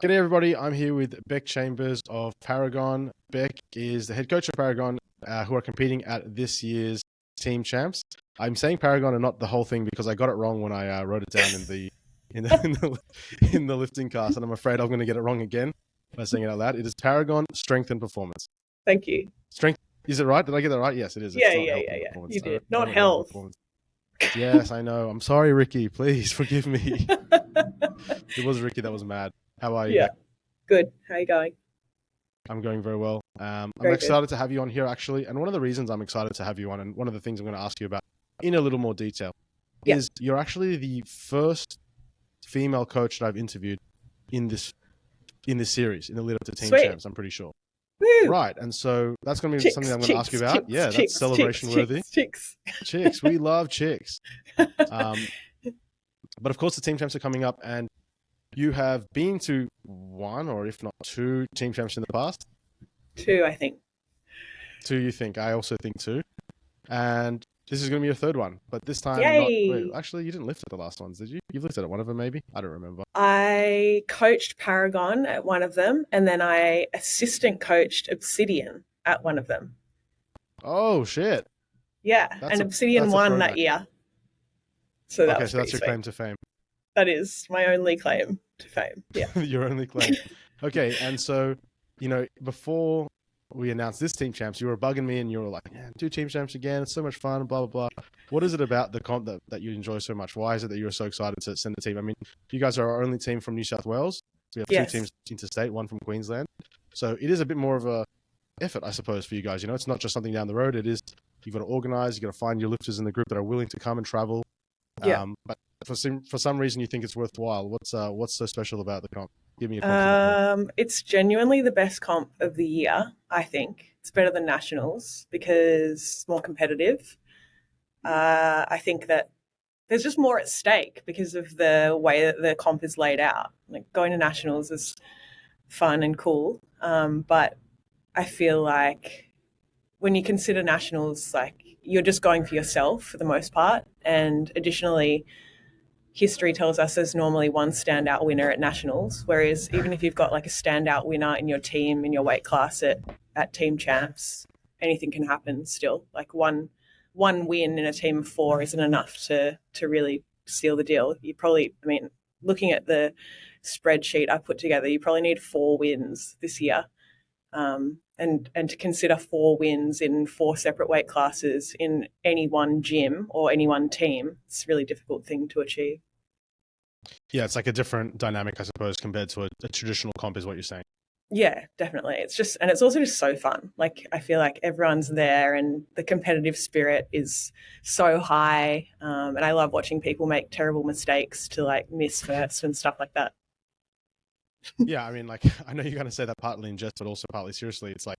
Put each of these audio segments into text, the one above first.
G'day everybody, I'm here with Bec Chambers of Paragon. Bec is the head coach of Paragon, who are competing at this year's team champs. I'm saying Paragon and not the whole thing because I got it wrong when I wrote it down in the lifting cast, and I'm afraid I'm going to get it wrong again by saying it out loud. It is Paragon Strength and Performance. Thank you. Strength, is it right? Did I get that right? Yes, it is. Yeah. Performance. You did. Not health. Yes, I know. I'm sorry, Ricky. Please forgive me. It was Ricky that was mad. How are you? Yeah, good. How are you going? I'm going very well. I'm Very excited to have you on here, actually. And one of the reasons I'm excited to have you on, and one of the things I'm going to ask you about in a little more detail, is you're actually the first female coach that I've interviewed in this series, in the lead up to Team Champs, I'm pretty sure. Woo. Right. And so that's going to be something I'm going to ask you about. That's celebration worthy. Chicks. We love chicks. But of course, the Team Champs are coming up, and you have been to one, or if not two, team champs in the past? Two, I think. Two, you think? I also think two. And this is going to be your third one. But this time, actually, you didn't lift at the last ones, did you? You've lifted at one of them, maybe? I don't remember. I coached Paragon at one of them, and then I assistant coached Obsidian at one of them. Oh, shit. Yeah, and Obsidian won that year. So that's your claim to fame. That is my only claim to fame. Yeah. Your only claim. Okay. And so, before we announced this team champs, you were bugging me and you were like, yeah, do team champs again. It's so much fun, blah, blah, blah. What is it about the comp that you enjoy so much? Why is it that you're so excited to send the team? I mean, you guys are our only team from New South Wales. We have two teams interstate, one from Queensland. So it is a bit more of a effort, I suppose, for you guys. It's not just something down the road. It is, you've got to organize, you've got to find your lifters in the group that are willing to come and travel. Yeah. But for some reason you think it's worthwhile. What's so special about the comp? Give me a comp. It's genuinely the best comp of the year, I think. It's better than nationals because it's more competitive. I think that there's just more at stake because of the way that the comp is laid out. Like, going to nationals is fun and cool, but I feel like when you consider nationals, like, you're just going for yourself for the most part, and additionally, history tells us there's normally one standout winner at nationals, whereas even if you've got like a standout winner in your team, in your weight class at team champs, anything can happen still. Like one win in a team of four isn't enough to really seal the deal. You probably, looking at the spreadsheet I put together, you probably need 4 wins this year. And to consider 4 wins in 4 separate weight classes in any one gym or any one team, it's a really difficult thing to achieve. Yeah, it's like a different dynamic, I suppose, compared to a traditional comp, is what you're saying. Yeah, definitely. It's also just so fun. Like, I feel like everyone's there and the competitive spirit is so high. And I love watching people make terrible mistakes to like miss first and stuff like that. Yeah, I know you're going to say that partly in jest, but also partly seriously. It's like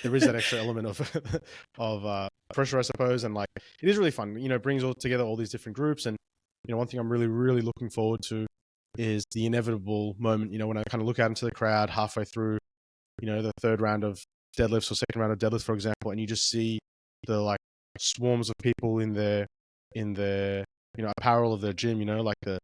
there is that extra element of pressure, I suppose, and like it is really fun. It brings all together all these different groups, and one thing I'm really, really looking forward to is the inevitable moment. When I kind of look out into the crowd halfway through, the third round of deadlifts or second round of deadlifts, for example, and you just see the like swarms of people in their apparel of their gym. Like the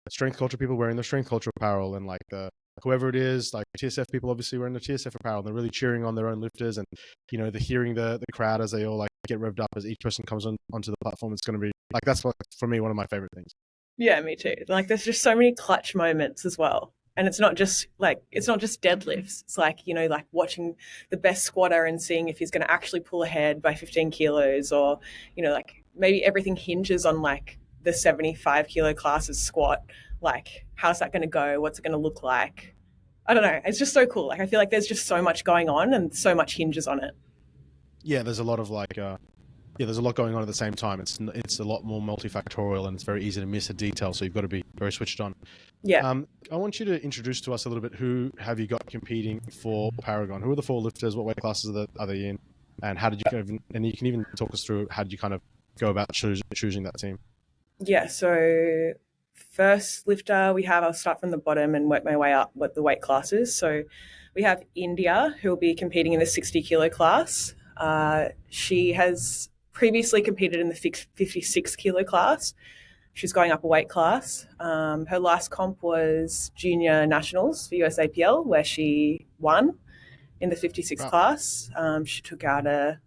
strength culture people wearing their strength culture apparel, and like the whoever it is, like TSF people obviously wearing the TSF apparel, and they're really cheering on their own lifters, and they're hearing the crowd as they all like get revved up as each person comes onto the platform. It's going to be like, that's for me one of my favorite things. Yeah, me too. Like, there's just so many clutch moments as well, and it's not just deadlifts. It's like, like watching the best squatter and seeing if he's going to actually pull ahead by 15 kilos, or like maybe everything hinges on like the 75 kilo classes squat. Like, how's that going to go? What's it going to look like? I don't know. It's just so cool. Like, I feel like there's just so much going on and so much hinges on it. Yeah, there's a lot of there's a lot going on at the same time. It's a lot more multifactorial, and it's very easy to miss a detail. So you've got to be very switched on. Yeah. I want you to introduce to us a little bit, who have you got competing for Paragon? Who are the 4 lifters? What weight classes are they in? And how did you and you can even talk us through how did you kind of go about choosing that team? Yeah. So first lifter I'll start from the bottom and work my way up with the weight classes. So we have India, who will be competing in the 60 kilo class. She has previously competed in the 56 kilo class. she's going up a weight class. Her last comp was junior nationals for USAPL, where she won in the 56 Wow. class. She took out a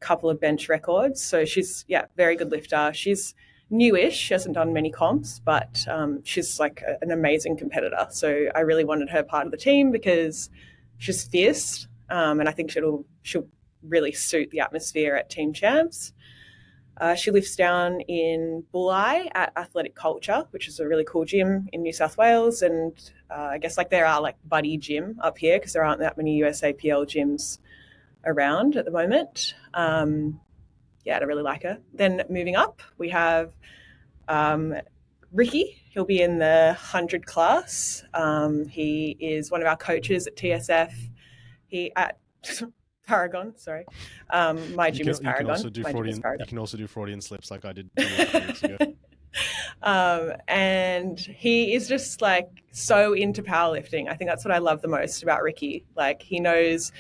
couple of bench records. So she's, yeah, very good lifter. She's newish. She hasn't done many comps, but she's like an amazing competitor. So I really wanted her part of the team because she's fierce, and I think she'll really suit the atmosphere at Team Champs. She lifts down in Bulli at Athletic Culture, which is a really cool gym in New South Wales. And I guess like there are like buddy gym up here because there aren't that many USAPL gyms around at the moment. Yeah, I really like her. Then moving up, we have Ricky. He'll be in the 100 class. He is one of our coaches at TSF. He at Paragon, sorry. My gym is Paragon. You can also do Freudian slips like I did 2 weeks ago. And he is just like so into powerlifting. I think that's what I love the most about Ricky. Like he knows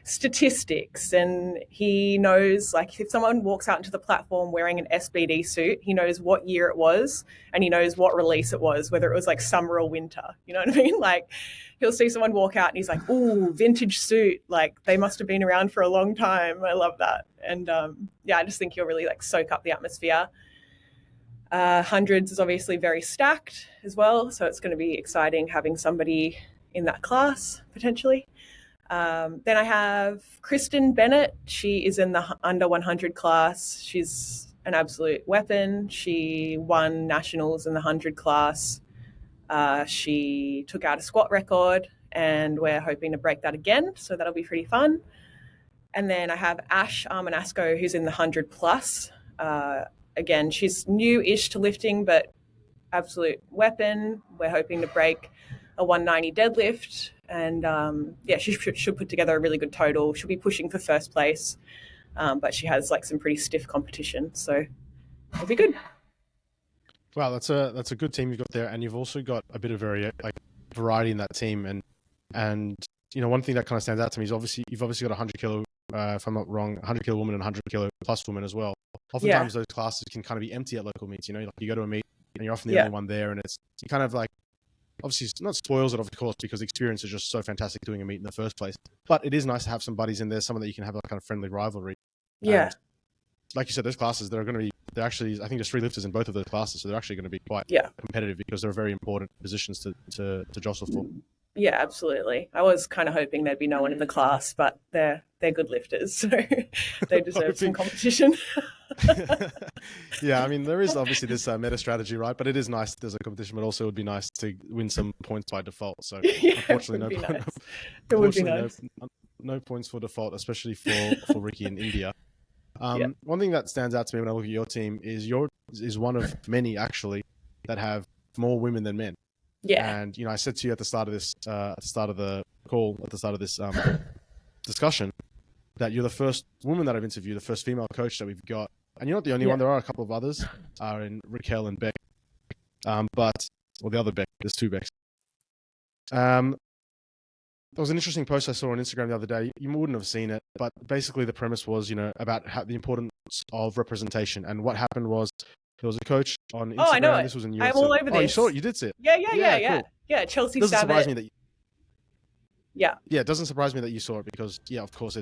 statistics, and he knows like if someone walks out into the platform wearing an SBD suit, he knows what year it was and he knows what release it was, whether it was like summer or winter. You know what I mean? Like he'll see someone walk out and he's like, "Ooh, vintage suit! Like they must have been around for a long time." I love that, and yeah, I just think you'll really like soak up the atmosphere. Hundreds is obviously very stacked as well, so it's going to be exciting having somebody in that class potentially. Then I have Kristen Bennett. She is in the under 100 class. She's an absolute weapon. She won nationals in the 100 class. She took out a squat record, and we're hoping to break that again, so that'll be pretty fun. And then I have Ash Armanasco, who's in the 100 plus. Again, she's new-ish to lifting, but absolute weapon. We're hoping to break a 190 deadlift, and yeah, she should put together a really good total. She'll be pushing for first place, but she has like some pretty stiff competition, so it'll be good. Wow, that's a good team you've got there, and you've also got a bit of variety in that team. And you know, one thing that kind of stands out to me is you've obviously got a 100 kilo, if I'm not wrong, 100 kilo woman and 100 kilo plus woman as well. Oftentimes those classes can kind of be empty at local meets. You know, like you go to a meet and you're often the only one there, and you kind of like, obviously it's not spoils it, of course, because the experience is just so fantastic doing a meet in the first place. But it is nice to have some buddies in there, someone that you can have a kind of friendly rivalry. Yeah. And like you said, those classes, they're actually, I think there's 3 lifters in both of those classes, so they're actually going to be quite competitive because they're very important positions to jostle for. Yeah, absolutely. I was kind of hoping there'd be no one in the class, but they're good lifters, so they deserve some competition. Yeah, I mean, there is obviously this meta strategy, right? But it is nice that there's a competition, but also it would be nice to win some points by default. So unfortunately, no points for default, especially for Ricky in India. One thing that stands out to me when I look at your team is yours is one of many actually that have more women than men. Yeah. And you know, I said to you at the start of this, discussion, that you're the first woman that I've interviewed, the first female coach that we've got, and you're not the only one. There are a couple of others, in Raquel and Bec, the other Bec. There's 2 Becs. There was an interesting post I saw on Instagram the other day. You wouldn't have seen it, but basically the premise was, you know, about the importance of representation. And what happened was there was a coach on Instagram. Oh, I know it. This was in I'm all over this. Oh, you saw it? You did see it? Yeah. Cool. Yeah, Chelsea Doesn't Sabat. surprise me that. Yeah, it doesn't surprise me that you saw it because, of course,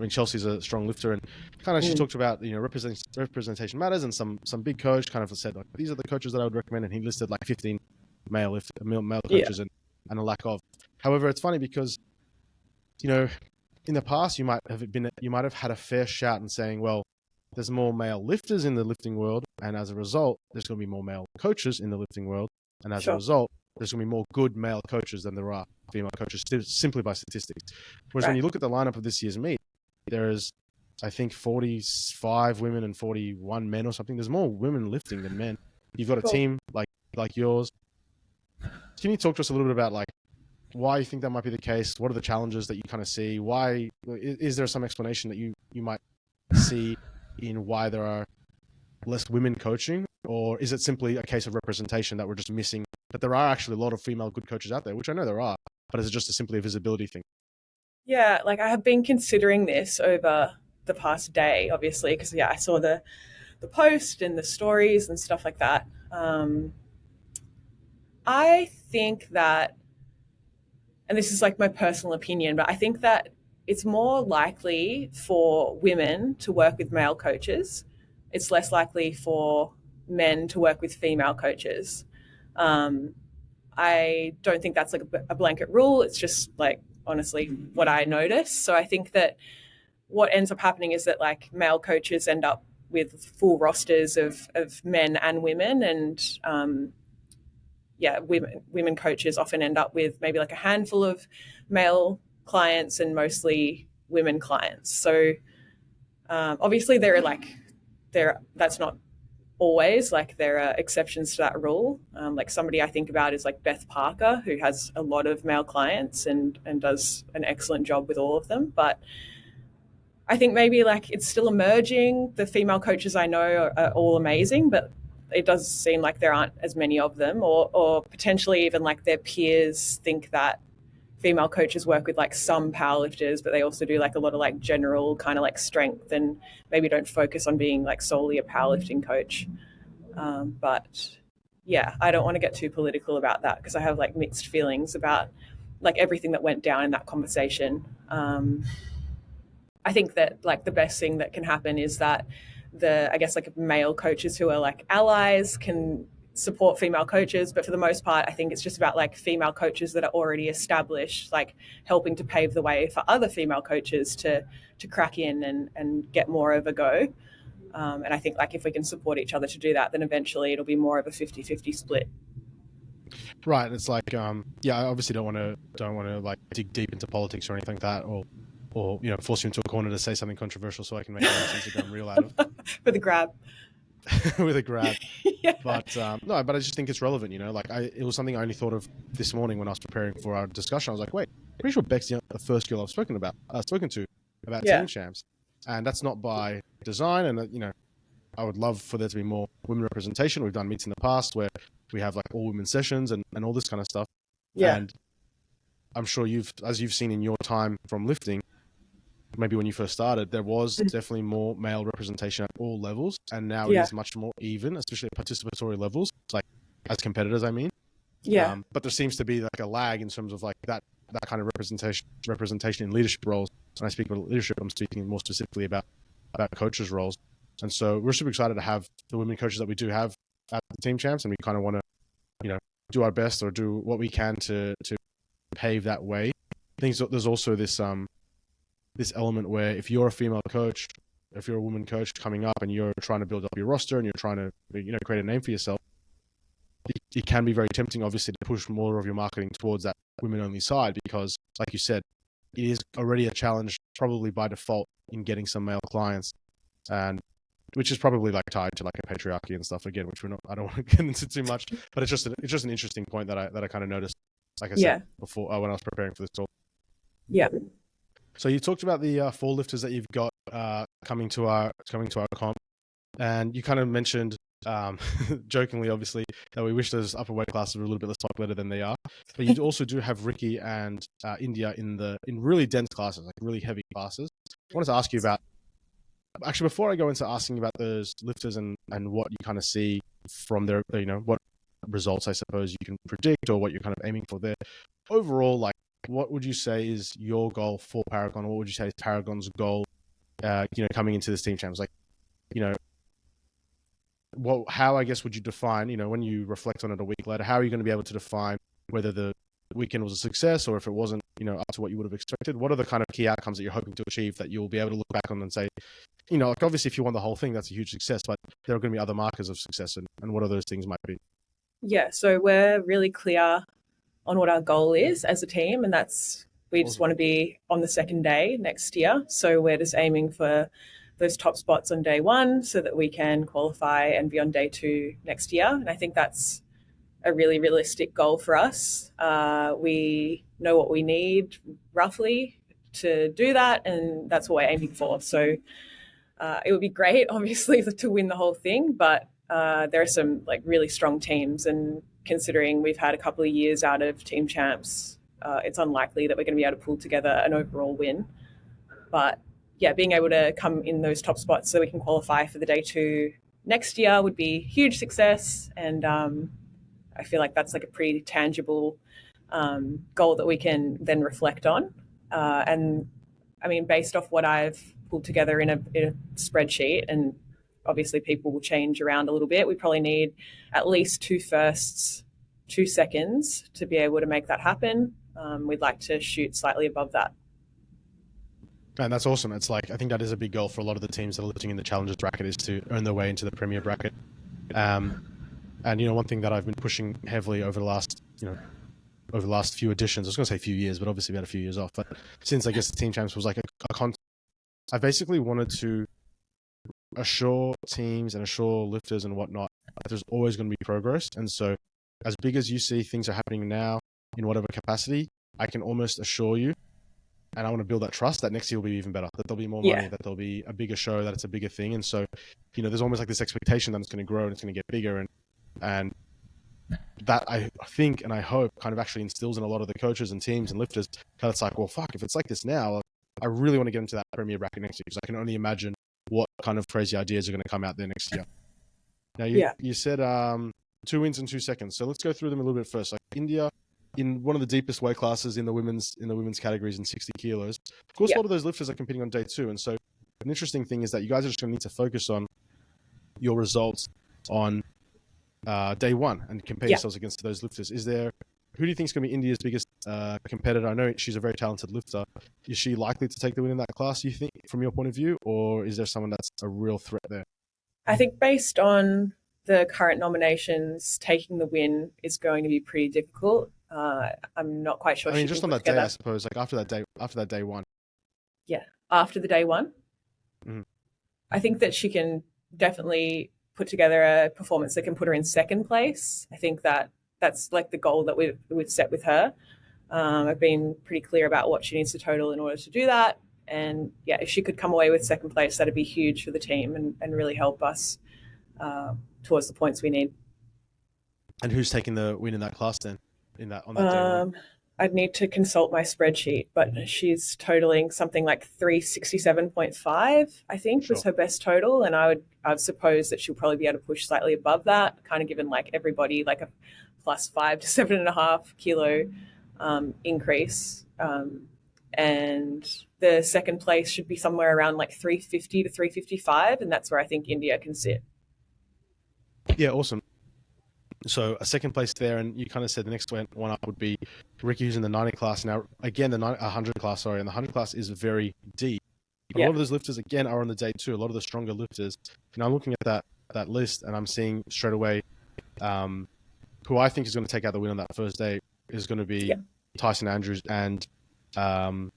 Chelsea's a strong lifter, and kind of she talked about, you know, representation matters, and some big coach kind of said, like, these are the coaches that I would recommend, and he listed like 15 male coaches and a lack of. However, it's funny because, you know, in the past you might have had a fair shout in saying, well, there's more male lifters in the lifting world, and as a result, there's going to be more male coaches in the lifting world, and as a result, there's going to be more good male coaches than there are female coaches, simply by statistics. Whereas when you look at the lineup of this year's meet, there is, I think, 45 women and 41 men or something. There's more women lifting than men. You've got a team like yours. Can you talk to us a little bit about like why you think that might be the case? What are the challenges that you kind of see? Why is there some explanation that you might see in why there are less women coaching, or is it simply a case of representation that we're just missing? That there are actually a lot of female good coaches out there, which I know there are, but is it just simply a visibility thing? Yeah, like I have been considering this over the past day, obviously, because I saw the post and the stories and stuff like that. I think that, and this is like my personal opinion, but I think that it's more likely for women to work with male coaches. It's less likely for men to work with female coaches. Um, I don't think that's like a blanket rule. It's just like honestly what I notice. So I think that what ends up happening is that like male coaches end up with full rosters of men and women, and women coaches often end up with maybe like a handful of male clients and mostly women clients. So obviously that's not always, like there are exceptions to that rule. Like somebody I think about is like Beth Parker, who has a lot of male clients and does an excellent job with all of them. But I think maybe like it's still emerging. The female coaches I know are all amazing, but it does seem like there aren't as many of them, or potentially even like their peers think that female coaches work with like some powerlifters, but they also do like a lot of like general kind of like strength and maybe don't focus on being like solely a powerlifting coach. But yeah, I don't want to get too political about that because I have like mixed feelings about like everything that went down in that conversation. I think that like the best thing that can happen is that I guess like male coaches who are like allies can support female coaches, but for the most part I think it's just about like female coaches that are already established, like helping to pave the way for other female coaches to crack in and get more of a go. And I think like if we can support each other to do that, then eventually it'll be more of a 50-50 split. Right. It's like, I obviously don't want to like dig deep into politics or anything like that, or force you into a corner to say something controversial so I can make a nice Instagram reel out of For the grab. with a grab. Yeah. But no, but I just think it's relevant. Like it was something I only thought of this morning when I was preparing for our discussion. I was like, wait, I'm pretty sure Bec's the first girl I've spoken to about Yeah. team champs, and that's not by design. And I would love for there to be more women representation. We've done meets in the past where we have like all women sessions and all this kind of stuff. Yeah. And I'm sure as you've seen in your time from lifting, maybe when you first started, there was definitely more male representation at all levels, and now it is much more even, especially at participatory levels, like as competitors, I mean. Yeah. But there seems to be like a lag in terms of like that kind of representation in leadership roles. When I speak about leadership, I'm speaking more specifically about coaches' roles. And so we're super excited to have the women coaches that we do have at the team champs, and we kind of want to, do our best or do what we can to pave that way. I think there's also this element where if you're a female coach, if you're a woman coach coming up and you're trying to build up your roster and you're trying to create a name for yourself, it can be very tempting, obviously, to push more of your marketing towards that women-only side because, like you said, it is already a challenge, probably by default, in getting some male clients, and which is probably like tied to like a patriarchy and stuff again, which I don't want to get into too much, but it's just an interesting point that I kind of noticed, like I said before when I was preparing for this talk. Yeah. So you talked about the 4 lifters that you've got coming to our comp, and you kind of mentioned jokingly, obviously, that we wish those upper weight classes were a little bit less popular than they are. But you also do have Ricky and India in really dense classes, like really heavy classes. I wanted to ask you about, actually, before I go into asking about those lifters and what you kind of see from their, what results I suppose you can predict or what you're kind of aiming for there. Overall, like, what would you say is your goal for Paragon? What would you say is Paragon's goal, coming into this team champs? Like, how, I guess, would you define, when you reflect on it a week later, how are you going to be able to define whether the weekend was a success or if it wasn't, up to what you would have expected? What are the kind of key outcomes that you're hoping to achieve that you'll be able to look back on and say, like obviously if you won the whole thing, that's a huge success, but there are going to be other markers of success, and what are those things might be? Yeah. So we're really clear on what our goal is as a team, and that's we just want to be on the second day next year. So we're just aiming for those top spots on day 1 so that we can qualify and be on day 2 next year. And I think that's a really realistic goal for us. We know what we need roughly to do that, and that's what we're aiming for. So it would be great, obviously, to win the whole thing, but there are some like really strong teams, and considering we've had a couple of years out of team champs, it's unlikely that we're going to be able to pull together an overall win. But yeah, being able to come in those top spots so we can qualify for the day 2 next year would be huge success, and I feel like that's like a pretty tangible goal that we can then reflect on. And I mean, based off what I've pulled together in a spreadsheet, and obviously people will change around a little bit, we probably need at least 2 firsts, 2 seconds to be able to make that happen. We'd like to shoot slightly above that. And that's awesome. It's like, I think that is a big goal for a lot of the teams that are lifting in the challengers bracket, is to earn their way into the premier bracket. And, one thing that I've been pushing heavily over the last few editions, I was going to say few years, but obviously about a few years off. But since I guess the team champs was like a contest, I basically wanted to assure teams and assure lifters and whatnot that there's always going to be progress. And so as big as you see things are happening now in whatever capacity, I can almost assure you, and I want to build that trust, that next year will be even better, that there'll be more money, that there'll be a bigger show, that it's a bigger thing. And so, there's almost like this expectation that it's going to grow and it's going to get bigger. And that I think and I hope kind of actually instills in a lot of the coaches and teams and lifters that it's like, well, fuck, if it's like this now, I really want to get into that premier bracket next year, because I can only imagine what kind of crazy ideas are going to come out there next year. Now, you said 2 wins in 2 seconds. So let's go through them a little bit first. Like India, in one of the deepest weight classes in the women's categories in 60 kilos. Of course, a lot of those lifters are competing on day 2. And so an interesting thing is that you guys are just going to need to focus on your results on day 1 and compare yourselves against those lifters. Who do you think is going to be India's biggest competitor? I know she's a very talented lifter. Is she likely to take the win in that class, you think, from your point of view? Or is there someone that's a real threat there? I think based on the current nominations, taking the win is going to be pretty difficult. I'm not quite sure. I mean, just on that day, I suppose, like after that day 1. Yeah, after the day 1. Mm-hmm. I think that she can definitely put together a performance that can put her in second place. I think that's like the goal that we've set with her. I've been pretty clear about what she needs to total in order to do that. And if she could come away with second place, that'd be huge for the team and really help us towards the points we need. And who's taking the win in that class then? On that day 1? I'd need to consult my spreadsheet, but she's totaling something like 367.5, I think, was her best total. And I'd suppose that she'll probably be able to push slightly above that, kind of given like everybody like a plus 5 to 7.5 kilo increase. And the second place should be somewhere around like 350 to 355. And that's where I think India can sit. Yeah, awesome. So a second place there, and you kind of said the next one up would be Ricky, who's in the 90 class. Now, again, the 100 class, and the 100 class is very deep. A lot of those lifters, again, are on the day 2. A lot of the stronger lifters. And I'm looking at that list, and I'm seeing straight away who I think is going to take out the win on that first day is going to be Tyson Andrews and I'm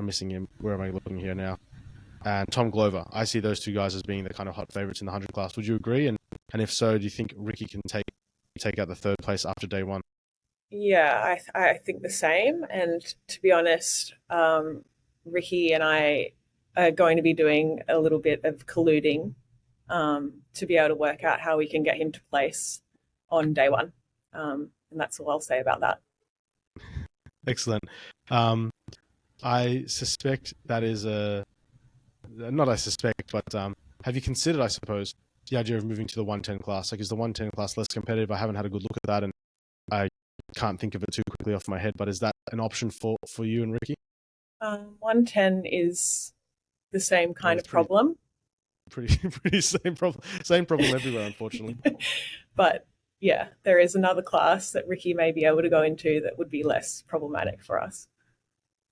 missing him. Where am I looking here now? And Tom Glover. I see those two guys as being the kind of hot favorites in the 100 class. Would you agree? And if so, do you think Ricky can take out the third place after day 1? Yeah, I think the same. And to be honest, Ricky and I are going to be doing a little bit of colluding to be able to work out how we can get him to place on day 1. And that's all I'll say about that. Excellent. I suspect that is not I suspect, but have you considered, I suppose, the idea of moving to the 110 class? Like, is the 110 class less competitive? I haven't had a good look at that, and I can't think of it too quickly off my head, but is that an option for you and Ricky? 110 is the same kind of problem. Pretty same problem everywhere, unfortunately. But yeah, there is another class that Ricky may be able to go into that would be less problematic for us.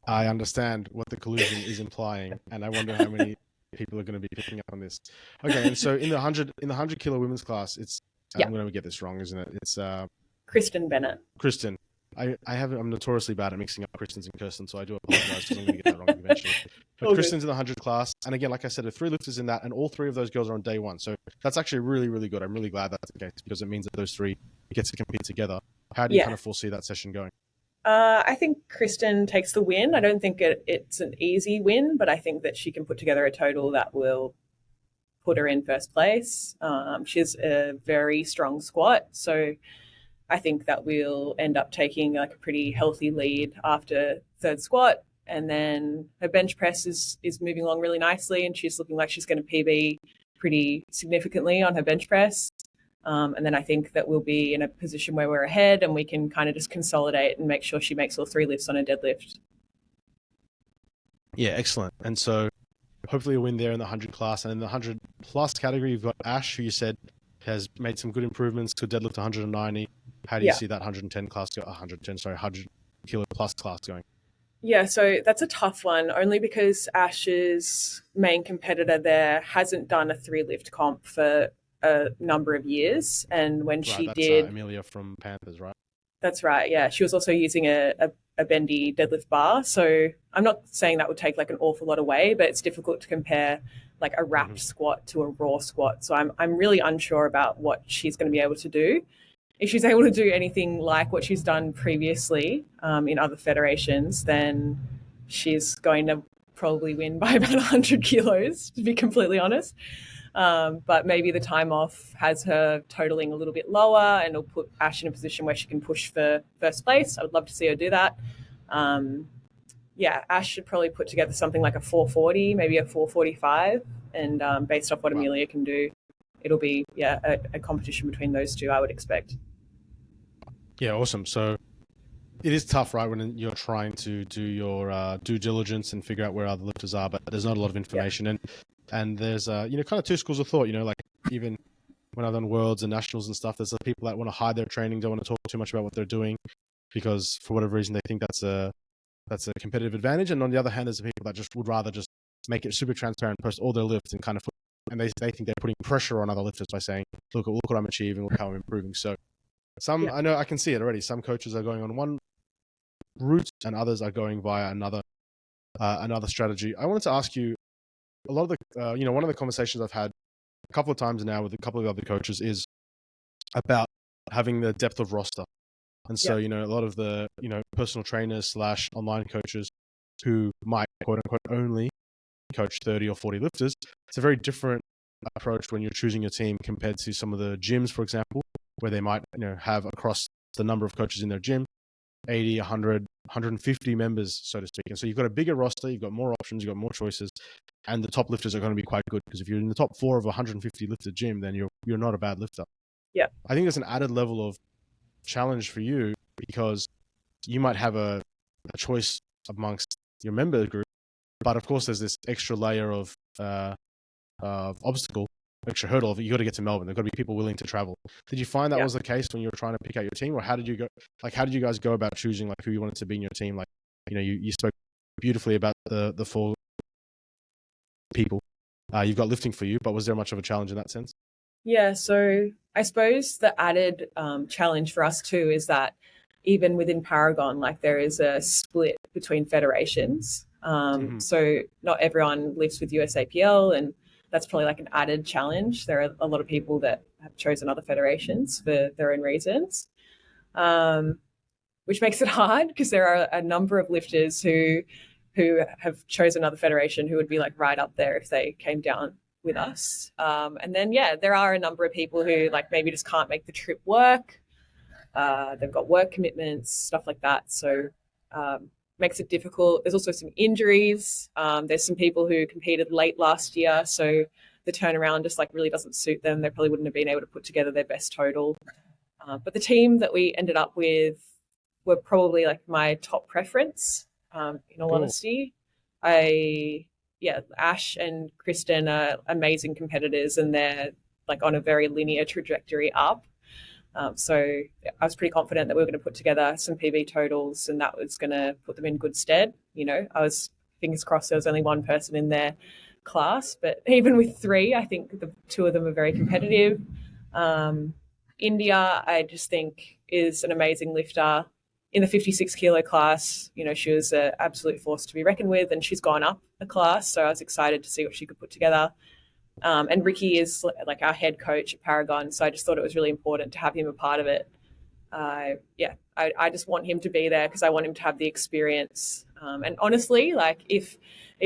I understand what the collusion is implying, and I wonder how many people are going to be picking up on this. Okay, and so in the 100 kilo women's class, it's I'm going to get this wrong, isn't it? It's Kristen Bennett. Kristen. I'm notoriously bad at mixing up Kristens and Kirsten, so I do apologize because I'm going to get that wrong eventually. But Kristen's in the 100 class, and again, like I said, there are 3 lifters in that, and all 3 of those girls are on day 1. So that's actually really, really good. I'm really glad that's the case because it means that those 3 get to compete together. How do you kind of foresee that session going? I think Kristen takes the win. I don't think it's an easy win, but I think that she can put together a total that will put her in first place. She's a very strong squat, so I think that we'll end up taking like a pretty healthy lead after third squat. And then her bench press is moving along really nicely, and she's looking like she's going to PB pretty significantly on her bench press. And then I think that we'll be in a position where we're ahead and we can kind of just consolidate and make sure she makes all 3 lifts on a deadlift. Yeah, excellent. And so hopefully you'll win there in the 100 class. And in the 100 plus category, you've got Ash, who you said has made some good improvements to deadlift 190. How do you see that 110 class go? 100 kilo plus class going? Yeah, so that's a tough one, only because Ash's main competitor there hasn't done a 3 lift comp for a number of years. And when she did, Amelia from Panthers, right? That's right. Yeah. She was also using a bendy deadlift bar. So I'm not saying that would take like an awful lot away, but it's difficult to compare like a wrapped squat to a raw squat. So I'm really unsure about what she's going to be able to do. If she's able to do anything like what she's done previously in other federations, then she's going to probably win by about 100 kilos, to be completely honest. But maybe the time off has her totaling a little bit lower and it'll put Ash in a position where she can push for first place. I would love to see her do that. Ash should probably put together something like a 440, maybe a 445. And based off what Amelia can do, it'll be, a competition between those two, I would expect. Yeah, awesome. So it is tough, right, when you're trying to do your due diligence and figure out where other lifters are, but there's not a lot of information. And there's, kind of two schools of thought, like even when I've done worlds and nationals and stuff, there's the people that want to hide their training, don't want to talk too much about what they're doing because for whatever reason, they think that's a competitive advantage. And on the other hand, there's the people that just would rather just make it super transparent, post all their lifts and kind of, and they think they're putting pressure on other lifters by saying, look what I'm achieving, look how I'm improving. So I know I can see it already. Some coaches are going on one route and others are going via another strategy. I wanted to ask you, a lot of the, one of the conversations I've had a couple of times now with a couple of other coaches is about having the depth of roster. And so, a lot of the, personal trainers / online coaches who might quote unquote only coach 30 or 40 lifters, it's a very different approach when you're choosing your team compared to some of the gyms, for example, where they might, have across the number of coaches in their gym, 80, 100, 150 members, so to speak. And so you've got a bigger roster, you've got more options, you've got more choices, and the top lifters are going to be quite good because if you're in the top 4 of a 150 lifter gym, then you're not a bad lifter. Yeah. I think there's an added level of challenge for you because you might have a choice amongst your member group, but of course there's this extra layer of obstacle, extra hurdle of you got to get to Melbourne. There've got to be people willing to travel. Did you find that was the case when you were trying to pick out your team, or how did you go? Like, how did you guys go about choosing like who you wanted to be in your team? Like, you spoke beautifully about the 4 people you've got lifting for you, but was there much of a challenge in that sense? Yeah, so I suppose the added challenge for us too is that even within Paragon, like there is a split between federations. So not everyone lifts with USAPL, and that's probably like an added challenge. There are a lot of people that have chosen other federations for their own reasons, which makes it hard because there are a number of lifters who have chosen another federation who would be like right up there if they came down with us. And then, there are a number of people who like maybe just can't make the trip work. They've got work commitments, stuff like that. So makes it difficult. There's also some injuries. There's some people who competed late last year. So the turnaround just like really doesn't suit them. They probably wouldn't have been able to put together their best total. But the team that we ended up with were probably like my top preference, in all honesty. Ash and Kristen are amazing competitors and they're like on a very linear trajectory up. So I was pretty confident that we were going to put together some PB totals and that was going to put them in good stead. I was fingers crossed there was only one person in their class, but even with 3, I think the 2 of them are very competitive. India, I just think is an amazing lifter. In the 56 kilo class, she was an absolute force to be reckoned with and she's gone up a class. So I was excited to see what she could put together. And Ricky is like our head coach at Paragon. So I just thought it was really important to have him a part of it. I just want him to be there because I want him to have the experience. And honestly, like if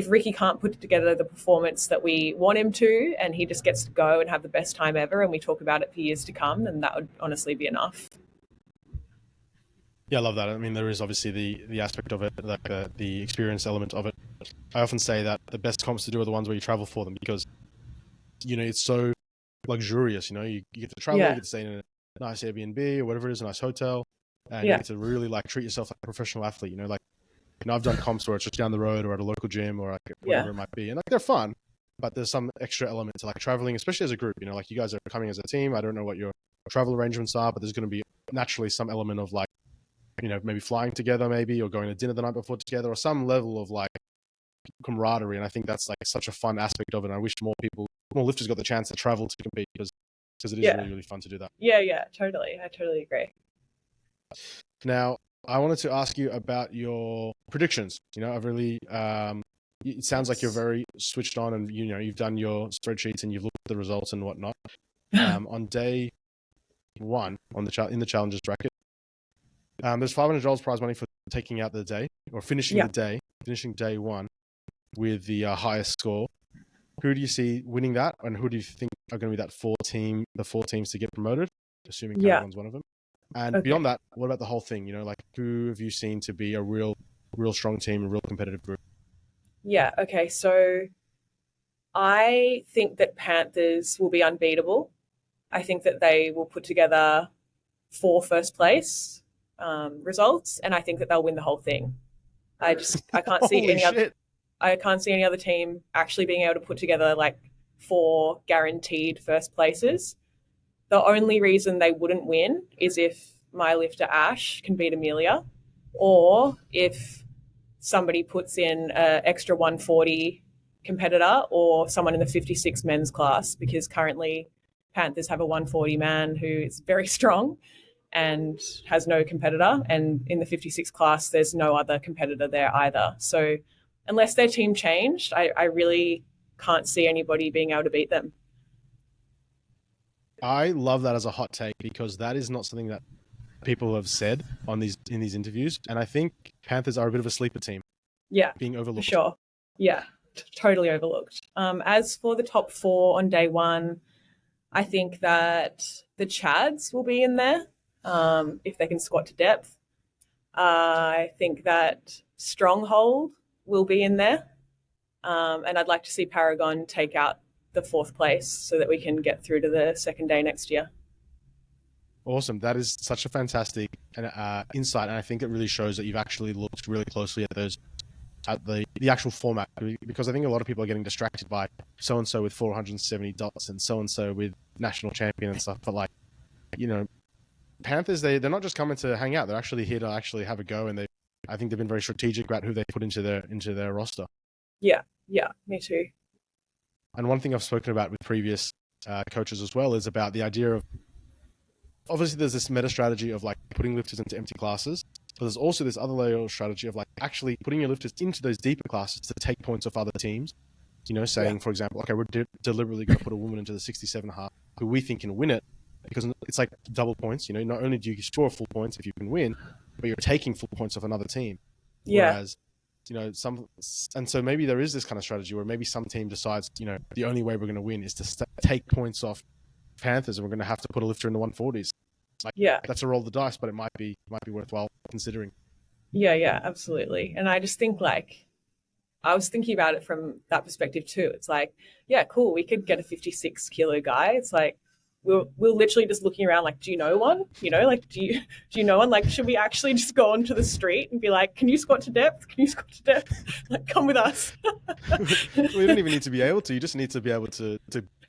Ricky can't put together the performance that we want him to and he just gets to go and have the best time ever and we talk about it for years to come, then that would honestly be enough. Yeah, I love that. I mean, there is obviously the aspect of it, like the experience element of it. I often say that the best comps to do are the ones where you travel for them because it's so luxurious. You get to travel, you get to stay in a nice Airbnb or whatever it is, a nice hotel, and you Yeah. get to really like treat yourself like a professional athlete. I've done comps where it's just down the road or at a local gym or like whatever Yeah. it might be, and like they're fun, but there's some extra element to like traveling, especially as a group. Like you guys are coming as a team. I don't know what your travel arrangements are, but there's going to be naturally some element of like, maybe flying together, maybe, or going to dinner the night before together, or some level of like camaraderie. And I think that's like such a fun aspect of it. And I wish more lifters got the chance to travel to compete because it is Yeah. really, really fun to do that. Yeah. Totally. I totally agree. Now, I wanted to ask you about your predictions. I've really, it sounds like you're very switched on, and you've done your spreadsheets and you've looked at the results and whatnot. On day one in the challenges bracket, there's $500 prize money for taking out the day or finishing finishing day one with the highest score. Who do you see winning that, and who do you think are going to be the four teams to get promoted, assuming Paragon's one of them? And beyond that, what about the whole thing? Like who have you seen to be a real strong team, a real competitive group? Yeah. Okay. So I think that Panthers will be unbeatable. I think that they will put together 4 first place results, and I think that they'll win the whole thing. I can't see I can't see any other team actually being able to put together like 4 guaranteed first places. The only reason they wouldn't win is if my lifter Ash can beat Amelia, or if somebody puts in an extra 140 competitor or someone in the 56 men's class, because currently Panthers have a 140 man who is very strong and has no competitor. And in the 56 class, there's no other competitor there either. So unless their team changed, I really can't see anybody being able to beat them. I love that as a hot take because that is not something that people have said in these interviews, and I think Panthers are a bit of a sleeper team. Yeah, being overlooked. For sure. Yeah, totally overlooked. As for the top 4 on day one, I think that the Chads will be in there if they can squat to depth. I think that Stronghold will be in there, and I'd like to see Paragon take out the 4th place so that we can get through to the second day next year. Awesome. That is such a fantastic insight, and I think it really shows that you've actually looked really closely at the actual format, because I think a lot of people are getting distracted by so-and-so with 470 dots and so-and-so with national champion and stuff. But like, Panthers, they're not just coming to hang out. They're actually here to actually have a go, and I think they've been very strategic about who they put into their roster. Yeah, me too. And one thing I've spoken about with previous coaches as well is about the idea of, obviously there's this meta strategy of like putting lifters into empty classes, but there's also this other layer of strategy of like actually putting your lifters into those deeper classes to take points off other teams. Saying, for example, okay, we're deliberately going to put a woman into the 67.5 who we think can win it, because it's like double points. Not only do you score full points if you can win, but you're taking full points off another team. Yeah. Whereas, and so maybe there is this kind of strategy where maybe some team decides, the only way we're going to win is to take points off Panthers, and we're going to have to put a lifter in the 140s. That's a roll of the dice, but it might be worthwhile considering. Yeah, absolutely. And I just think I was thinking about it from that perspective too. It's like, yeah, cool. We could get a 56 kilo guy. It's like, we're literally just looking around like, do you know one? Do you know one? Like, should we actually just go onto the street and be like, can you squat to depth? Can you squat to depth? Like, come with us. We don't even need to be able to. You just need to be able to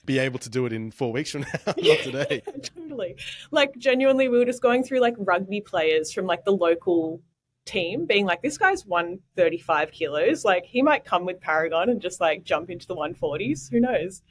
be able to do it in 4 weeks from now, not today. Totally. Like, genuinely, we were just going through like rugby players from like the local team being like, this guy's 135 kilos. Like, he might come with Paragon and just like jump into the 140s. Who knows?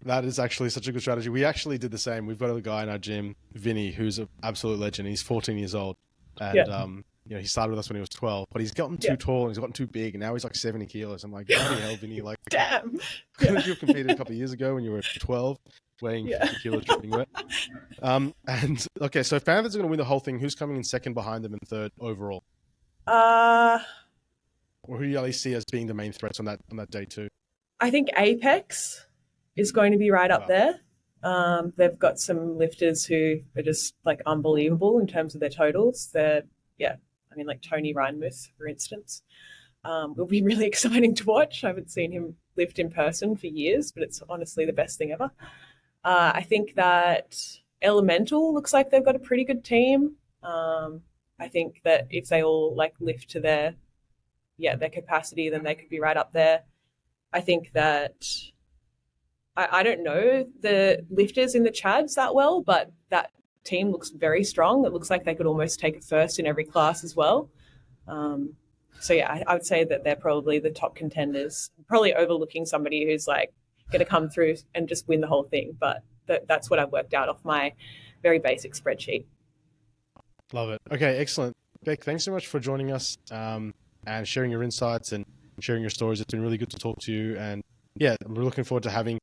That is actually such a good strategy. We actually did the same. We've got a guy in our gym, Vinny, who's an absolute legend. He's 14 years old. And, he started with us when he was 12, but he's gotten too tall and he's gotten too big. And now he's like 70 kilos. I'm like, bloody hell, Vinny. Like, damn. Couldn't you have competed a couple of years ago when you were 12, weighing 50 kilos, dripping wet? And okay, so if Panthers are going to win the whole thing, who's coming in second behind them and third overall? Or who do you at least see as being the main threats on that day too? I think Apex is going to be right up there. They've got some lifters who are just like unbelievable in terms of their totals. Like Tony Reinmuth, for instance, will be really exciting to watch. I haven't seen him lift in person for years, but it's honestly the best thing ever. I think that Elemental looks like they've got a pretty good team. I think that if they all like lift to their capacity, then they could be right up there. I think that I don't know the lifters in the Chads that well, but that team looks very strong. It looks like they could almost take a first in every class as well. So yeah, I would say that they're probably the top contenders. Probably overlooking somebody who's like going to come through and just win the whole thing, but that's what I've worked out off my very basic spreadsheet. Love it. Okay, excellent. Bec, thanks so much for joining us and sharing your insights and sharing your stories. It's been really good to talk to you. And yeah, we're looking forward to having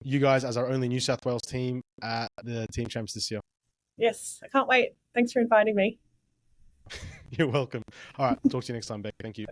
you guys as our only New South Wales team at the Team Champs this year. Yes, I can't wait. Thanks for inviting me. You're welcome. All right, talk to you next time, Bec. Thank you.